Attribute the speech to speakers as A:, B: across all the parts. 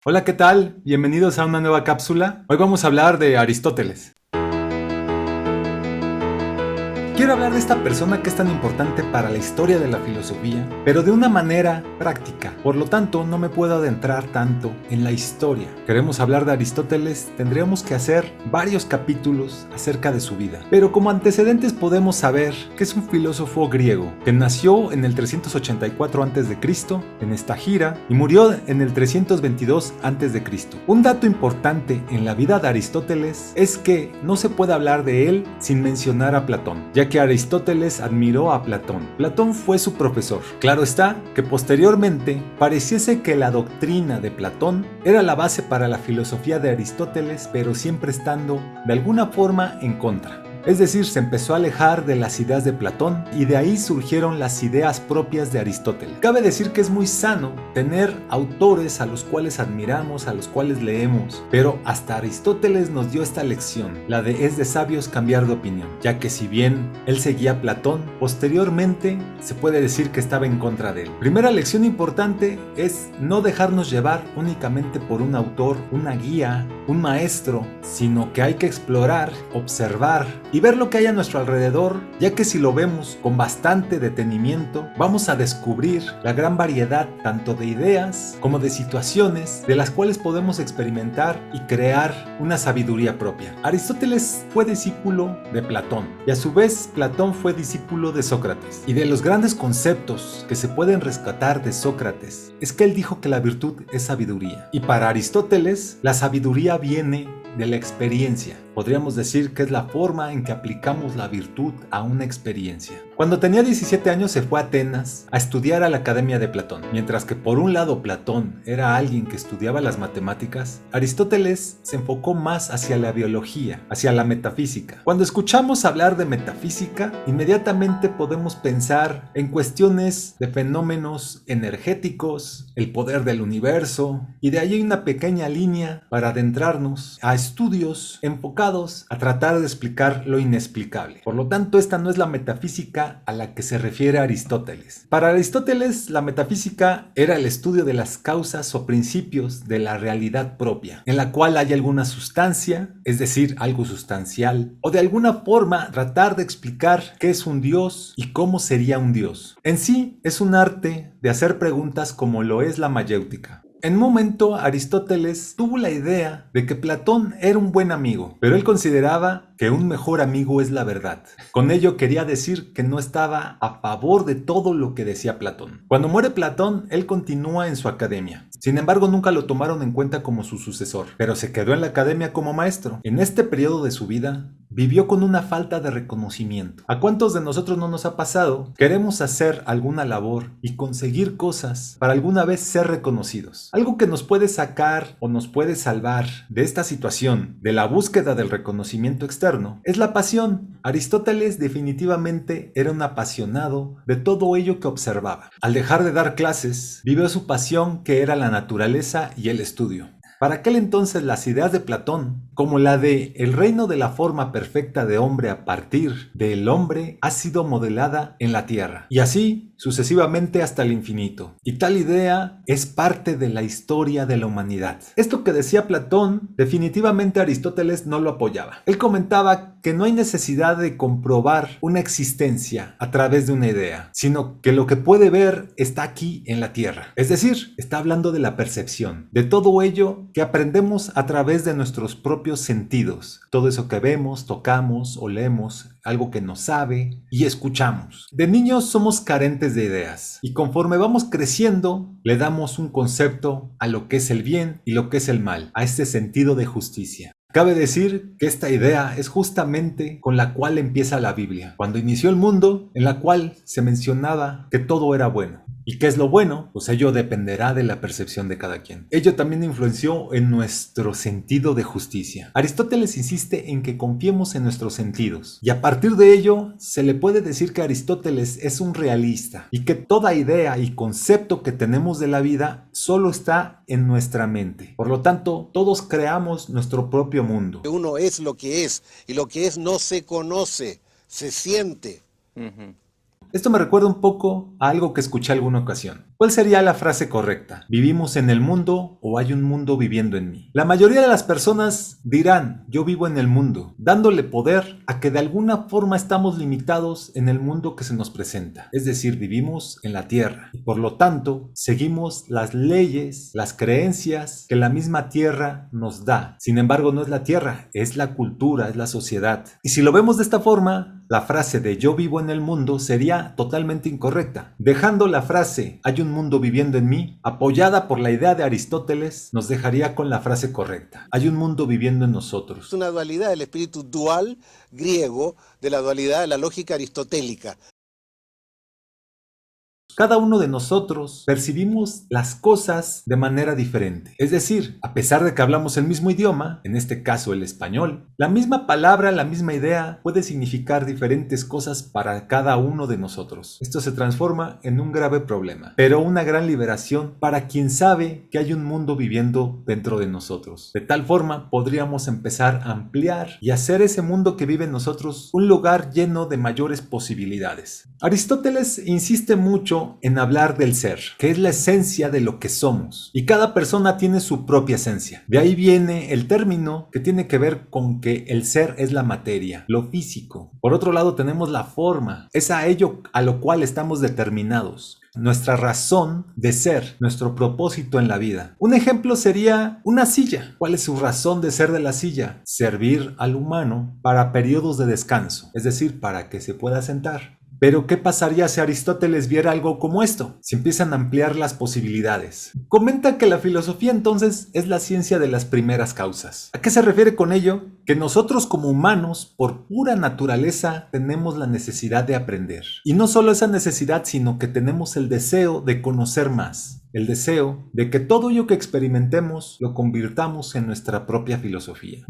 A: Hola, ¿qué tal? Bienvenidos a una nueva cápsula. Hoy vamos a hablar de Aristóteles. Quiero hablar de esta persona que es tan importante para la historia de la filosofía, pero de una manera práctica. Por lo tanto, no me puedo adentrar tanto en la historia. Queremos hablar de Aristóteles, tendríamos que hacer varios capítulos acerca de su vida. Pero como antecedentes podemos saber que es un filósofo griego que nació en el 384 a.C. en Estagira y murió en el 322 a.C. Un dato importante en la vida de Aristóteles es que no se puede hablar de él sin mencionar a Platón, ya que Aristóteles admiró a Platón. Platón fue su profesor. Claro está que posteriormente pareciese que la doctrina de Platón era la base para la filosofía de Aristóteles, pero siempre estando de alguna forma en contra. Es decir, se empezó a alejar de las ideas de Platón y de ahí surgieron las ideas propias de Aristóteles. Cabe decir que es muy sano tener autores a los cuales admiramos, a los cuales leemos, pero hasta Aristóteles nos dio esta lección, la de es de sabios cambiar de opinión, ya que si bien él seguía a Platón, posteriormente se puede decir que estaba en contra de él. Primera lección importante es no dejarnos llevar únicamente por un autor, una guía, un maestro, sino que hay que explorar, observar y ver lo que hay a nuestro alrededor, ya que si lo vemos con bastante detenimiento, vamos a descubrir la gran variedad tanto de ideas como de situaciones de las cuales podemos experimentar y crear una sabiduría propia. Aristóteles fue discípulo de Platón y a su vez Platón fue discípulo de Sócrates. Y de los grandes conceptos que se pueden rescatar de Sócrates es que él dijo que la virtud es sabiduría. Y para Aristóteles, la sabiduría viene de la experiencia. Podríamos decir que es la forma en que aplicamos la virtud a una experiencia. Cuando tenía 17 años se fue a Atenas a estudiar a la Academia de Platón. Mientras que por un lado Platón era alguien que estudiaba las matemáticas, Aristóteles se enfocó más hacia la biología, hacia la metafísica. Cuando escuchamos hablar de metafísica, inmediatamente podemos pensar en cuestiones de fenómenos energéticos, el poder del universo, y de ahí hay una pequeña línea para adentrarnos a estudios enfocados a tratar de explicar lo inexplicable. Por lo tanto, esta no es la metafísica a la que se refiere Aristóteles. Para Aristóteles, la metafísica era el estudio de las causas o principios de la realidad propia, en la cual hay alguna sustancia, es decir, algo sustancial, o de alguna forma tratar de explicar qué es un dios y cómo sería un dios. En sí, es un arte de hacer preguntas como lo es la mayéutica. En un momento, Aristóteles tuvo la idea de que Platón era un buen amigo, pero él consideraba que un mejor amigo es la verdad. Con ello quería decir que no estaba a favor de todo lo que decía Platón. Cuando muere Platón, él continúa en su academia. Sin embargo, nunca lo tomaron en cuenta como su sucesor, pero se quedó en la academia como maestro. En este periodo de su vida, vivió con una falta de reconocimiento. ¿A cuántos de nosotros no nos ha pasado? Queremos hacer alguna labor y conseguir cosas para alguna vez ser reconocidos. Algo que nos puede sacar o nos puede salvar de esta situación, de la búsqueda del reconocimiento externo, es la pasión. Aristóteles definitivamente era un apasionado de todo ello que observaba. Al dejar de dar clases, vivió su pasión, que era la naturaleza y el estudio. Para aquel entonces las ideas de Platón, como la de el reino de la forma perfecta de hombre a partir del hombre, ha sido modelada en la tierra, y así sucesivamente hasta el infinito. Y tal idea es parte de la historia de la humanidad. Esto que decía Platón, definitivamente Aristóteles no lo apoyaba. Él comentaba que no hay necesidad de comprobar una existencia a través de una idea, sino que lo que puede ver está aquí en la tierra. Es decir, está hablando de la percepción, de todo ello que aprendemos a través de nuestros propios sentidos. Todo eso que vemos, tocamos, olemos, algo que nos sabe y escuchamos. De niños somos carentes de ideas y conforme vamos creciendo le damos un concepto a lo que es el bien y lo que es el mal, a este sentido de justicia. Cabe decir que esta idea es justamente con la cual empieza la Biblia, cuando inició el mundo, en la cual se mencionaba que todo era bueno. ¿Y qué es lo bueno? Pues ello dependerá de la percepción de cada quien. Ello también influenció en nuestro sentido de justicia. Aristóteles insiste en que confiemos en nuestros sentidos, y a partir de ello se le puede decir que Aristóteles es un realista y que toda idea y concepto que tenemos de la vida solo está en nuestra mente. Por lo tanto, todos creamos nuestro propio mundo.
B: Uno es lo que es, y lo que es no se conoce, se siente.
A: Esto me recuerda un poco a algo que escuché alguna ocasión. ¿Cuál sería la frase correcta? ¿Vivimos en el mundo o hay un mundo viviendo en mí? La mayoría de las personas dirán, yo vivo en el mundo, dándole poder a que de alguna forma estamos limitados en el mundo que se nos presenta. Es decir, vivimos en la tierra y por lo tanto seguimos las leyes, las creencias que la misma tierra nos da. Sin embargo, no es la tierra, es la cultura, es la sociedad. Y si lo vemos de esta forma, la frase de yo vivo en el mundo sería totalmente incorrecta. Dejando la frase hay un mundo viviendo en mí, apoyada por la idea de Aristóteles, nos dejaría con la frase correcta. Hay un mundo viviendo en nosotros.
B: Es una dualidad del espíritu dual griego de la dualidad de la lógica aristotélica.
A: Cada uno de nosotros percibimos las cosas de manera diferente. Es decir, a pesar de que hablamos el mismo idioma, en este caso el español, la misma palabra, la misma idea puede significar diferentes cosas para cada uno de nosotros. Esto se transforma en un grave problema, pero una gran liberación para quien sabe que hay un mundo viviendo dentro de nosotros. De tal forma podríamos empezar a ampliar y hacer ese mundo que vive en nosotros un lugar lleno de mayores posibilidades. Aristóteles insiste mucho en hablar del ser, que es la esencia de lo que somos, y cada persona tiene su propia esencia. De ahí viene el término que tiene que ver con que el ser es la materia, lo físico. Por otro lado tenemos la forma, es a ello a lo cual estamos determinados. Nuestra razón de ser, nuestro propósito en la vida. Un ejemplo sería una silla. ¿Cuál es su razón de ser de la silla? Servir al humano para periodos de descanso, es decir, para que se pueda sentar. Pero ¿qué pasaría si Aristóteles viera algo como esto? Se empiezan a ampliar las posibilidades. Comenta que la filosofía entonces es la ciencia de las primeras causas. ¿A qué se refiere con ello? Que nosotros como humanos, por pura naturaleza, tenemos la necesidad de aprender. Y no solo esa necesidad, sino que tenemos el deseo de conocer más. El deseo de que todo ello que experimentemos lo convirtamos en nuestra propia filosofía.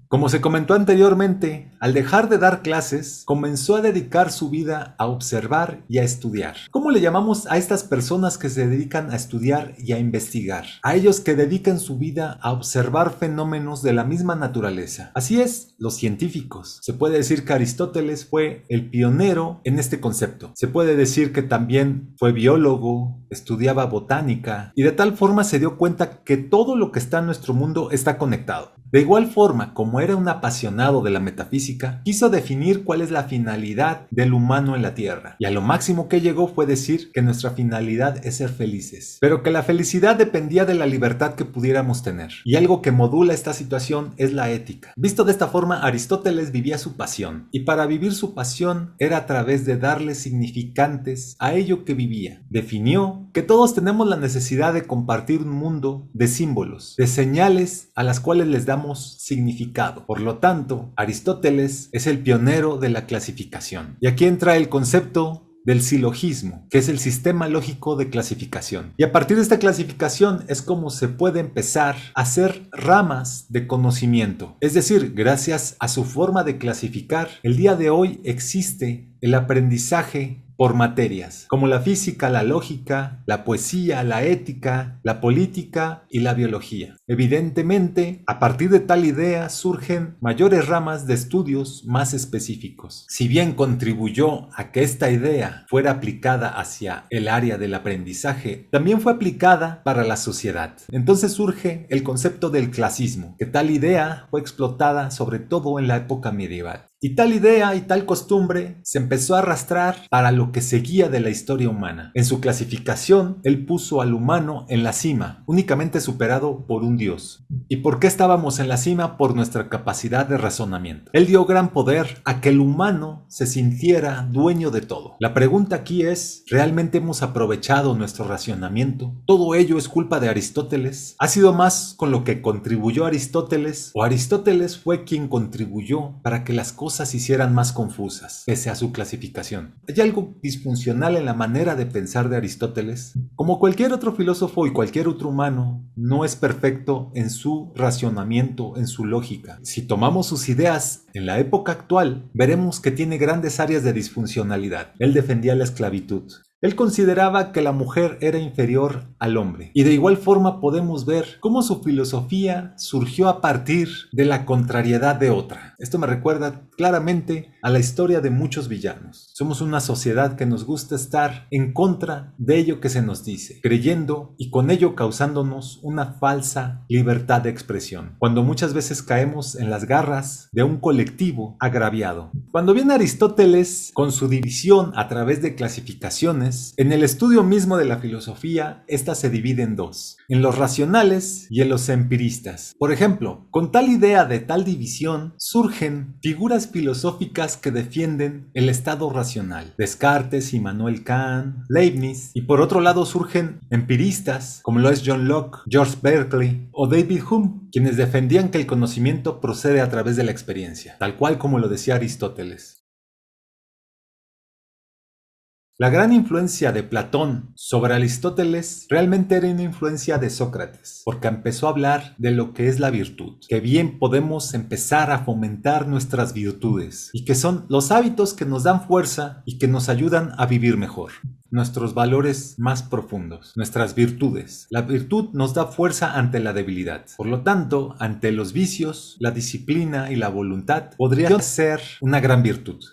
A: Como se comentó anteriormente, al dejar de dar clases, comenzó a dedicar su vida a observar y a estudiar. ¿Cómo le llamamos a estas personas que se dedican a estudiar y a investigar? A ellos que dedican su vida a observar fenómenos de la misma naturaleza. Así es, los científicos. Se puede decir que Aristóteles fue el pionero en este concepto. Se puede decir que también fue biólogo, estudiaba botánica y de tal forma se dio cuenta que todo lo que está en nuestro mundo está conectado. De igual forma, como era un apasionado de la metafísica, quiso definir cuál es la finalidad del humano en la Tierra. Y a lo máximo que llegó fue decir que nuestra finalidad es ser felices, pero que la felicidad dependía de la libertad que pudiéramos tener. Y algo que modula esta situación es la ética. Visto de esta forma, Aristóteles vivía su pasión, y para vivir su pasión era a través de darle significantes a ello que vivía. Definió que todos tenemos la necesidad de compartir un mundo de símbolos, de señales a las cuales les damos significado. Por lo tanto, Aristóteles es el pionero de la clasificación. Y aquí entra el concepto del silogismo, que es el sistema lógico de clasificación. Y a partir de esta clasificación es como se puede empezar a hacer ramas de conocimiento. Es decir, gracias a su forma de clasificar, el día de hoy existe el aprendizaje por materias, como la física, la lógica, la poesía, la ética, la política y la biología. Evidentemente, a partir de tal idea surgen mayores ramas de estudios más específicos. Si bien contribuyó a que esta idea fuera aplicada hacia el área del aprendizaje, también fue aplicada para la sociedad. Entonces surge el concepto del clasismo, que tal idea fue explotada sobre todo en la época medieval. Y tal idea y tal costumbre se empezó a arrastrar para lo que seguía de la historia humana. En su clasificación, él puso al humano en la cima, únicamente superado por un dios. ¿Y por qué estábamos en la cima? Por nuestra capacidad de razonamiento. Él dio gran poder a que el humano se sintiera dueño de todo. La pregunta aquí es, ¿realmente hemos aprovechado nuestro racionamiento? ¿Todo ello es culpa de Aristóteles? ¿Ha sido más con lo que contribuyó Aristóteles? ¿O Aristóteles fue quien contribuyó para que las cosas se hicieran más confusas, pese a su clasificación? ¿Hay algo disfuncional en la manera de pensar de Aristóteles? Como cualquier otro filósofo y cualquier otro humano, no es perfecto en su racionamiento, en su lógica. Si tomamos sus ideas en la época actual, veremos que tiene grandes áreas de disfuncionalidad. Él defendía la esclavitud. Él consideraba que la mujer era inferior al hombre, y de igual forma podemos ver cómo su filosofía surgió a partir de la contrariedad de otra. Esto me recuerda claramente a la historia de muchos villanos. Somos una sociedad que nos gusta estar en contra de ello que se nos dice, creyendo y con ello causándonos una falsa libertad de expresión, cuando muchas veces caemos en las garras de un colectivo agraviado. Cuando viene Aristóteles con su división a través de clasificaciones, en el estudio mismo de la filosofía, esta se divide en dos, en los racionales y en los empiristas. Por ejemplo, con tal idea de tal división, surgen figuras filosóficas que defienden el estado racional, Descartes, Immanuel Kant, Leibniz, y por otro lado surgen empiristas, como lo es John Locke, George Berkeley o David Hume, quienes defendían que el conocimiento procede a través de la experiencia, tal cual como lo decía Aristóteles. La gran influencia de Platón sobre Aristóteles realmente era una influencia de Sócrates, porque empezó a hablar de lo que es la virtud, que bien podemos empezar a fomentar nuestras virtudes, y que son los hábitos que nos dan fuerza y que nos ayudan a vivir mejor. Nuestros valores más profundos, nuestras virtudes. La virtud nos da fuerza ante la debilidad. Por lo tanto, ante los vicios, la disciplina y la voluntad podría ser una gran virtud.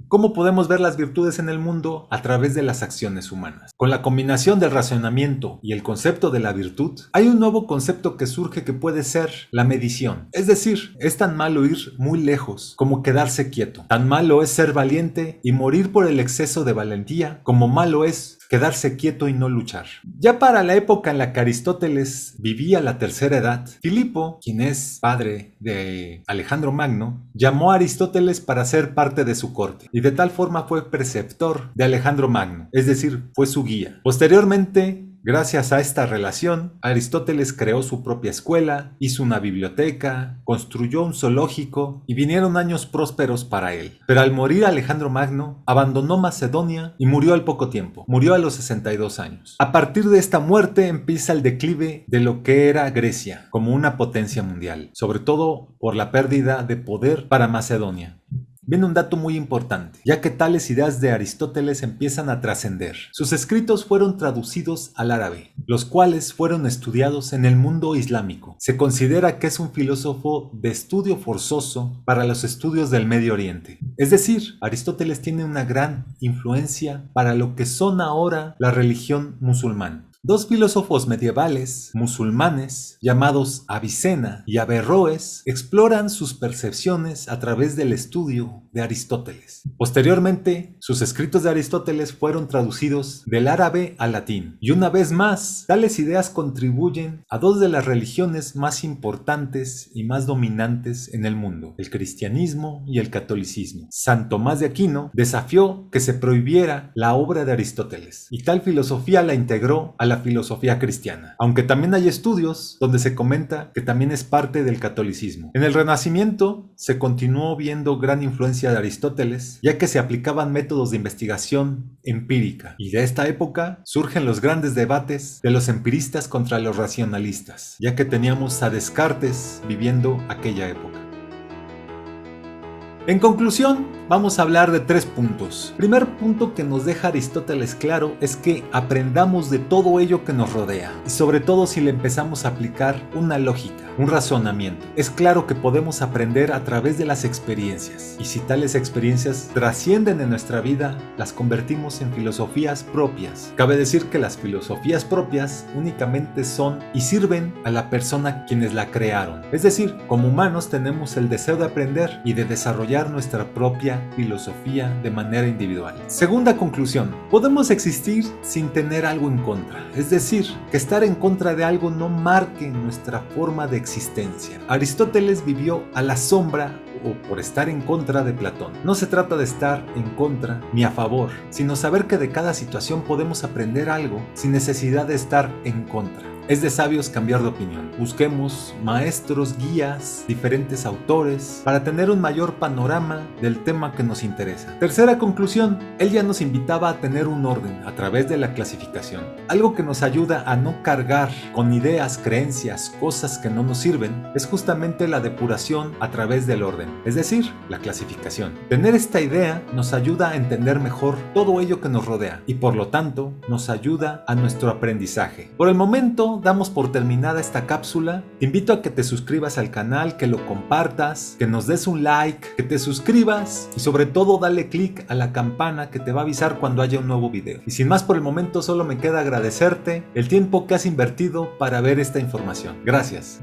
A: ¿Cómo podemos ver las virtudes en el mundo? A través de las acciones humanas. Con la combinación del razonamiento y el concepto de la virtud, hay un nuevo concepto que surge que puede ser la medición. Es decir, es tan malo ir muy lejos como quedarse quieto. Tan malo es ser valiente y morir por el exceso de valentía como malo es quedarse quieto y no luchar. Ya para la época en la que Aristóteles vivía la tercera edad, Filipo, quien es padre de Alejandro Magno, llamó a Aristóteles para ser parte de su corte, y de tal forma fue preceptor de Alejandro Magno, es decir, fue su guía. Posteriormente, gracias a esta relación, Aristóteles creó su propia escuela, hizo una biblioteca, construyó un zoológico y vinieron años prósperos para él. Pero al morir Alejandro Magno, abandonó Macedonia y murió al poco tiempo. Murió a los 62 años. A partir de esta muerte empieza el declive de lo que era Grecia como una potencia mundial, sobre todo por la pérdida de poder para Macedonia. Viene un dato muy importante, ya que tales ideas de Aristóteles empiezan a trascender. Sus escritos fueron traducidos al árabe, los cuales fueron estudiados en el mundo islámico. Se considera que es un filósofo de estudio forzoso para los estudios del Medio Oriente. Es decir, Aristóteles tiene una gran influencia para lo que son ahora la religión musulmana. Dos filósofos medievales musulmanes llamados Avicena y Averroes exploran sus percepciones a través del estudio de Aristóteles. Posteriormente, sus escritos de Aristóteles fueron traducidos del árabe al latín. Y una vez más, tales ideas contribuyen a dos de las religiones más importantes y más dominantes en el mundo, el cristianismo y el catolicismo. San Tomás de Aquino desafió que se prohibiera la obra de Aristóteles, y tal filosofía la integró a la filosofía cristiana, aunque también hay estudios donde se comenta que también es parte del catolicismo. En el Renacimiento se continuó viendo gran influencia de Aristóteles, ya que se aplicaban métodos de investigación empírica, y de esta época surgen los grandes debates de los empiristas contra los racionalistas, ya que teníamos a Descartes viviendo aquella época. En conclusión, vamos a hablar de 3 puntos. Primer punto que nos deja Aristóteles claro es que aprendamos de todo ello que nos rodea, y sobre todo si le empezamos a aplicar una lógica, un razonamiento. Es claro que podemos aprender a través de las experiencias, y si tales experiencias trascienden en nuestra vida, las convertimos en filosofías propias. Cabe decir que las filosofías propias únicamente son y sirven a la persona quienes la crearon. Es decir, como humanos tenemos el deseo de aprender y de desarrollar nuestra propia filosofía de manera individual. Segunda conclusión, podemos existir sin tener algo en contra, es decir, que estar en contra de algo no marque nuestra forma de existencia. Aristóteles vivió a la sombra o por estar en contra de Platón. No se trata de estar en contra ni a favor, sino saber que de cada situación podemos aprender algo sin necesidad de estar en contra. Es de sabios cambiar de opinión. Busquemos maestros, guías, diferentes autores, para tener un mayor panorama del tema que nos interesa. Tercera conclusión, él ya nos invitaba a tener un orden a través de la clasificación. Algo que nos ayuda a no cargar con ideas, creencias, cosas que no nos sirven, es justamente la depuración a través del orden, es decir, la clasificación. Tener esta idea nos ayuda a entender mejor todo ello que nos rodea y por lo tanto nos ayuda a nuestro aprendizaje. Por el momento damos por terminada esta cápsula. Te invito a que te suscribas al canal, que lo compartas, que nos des un like, que te suscribas y sobre todo dale click a la campana que te va a avisar cuando haya un nuevo video. Y sin más por el momento solo me queda agradecerte el tiempo que has invertido para ver esta información. Gracias.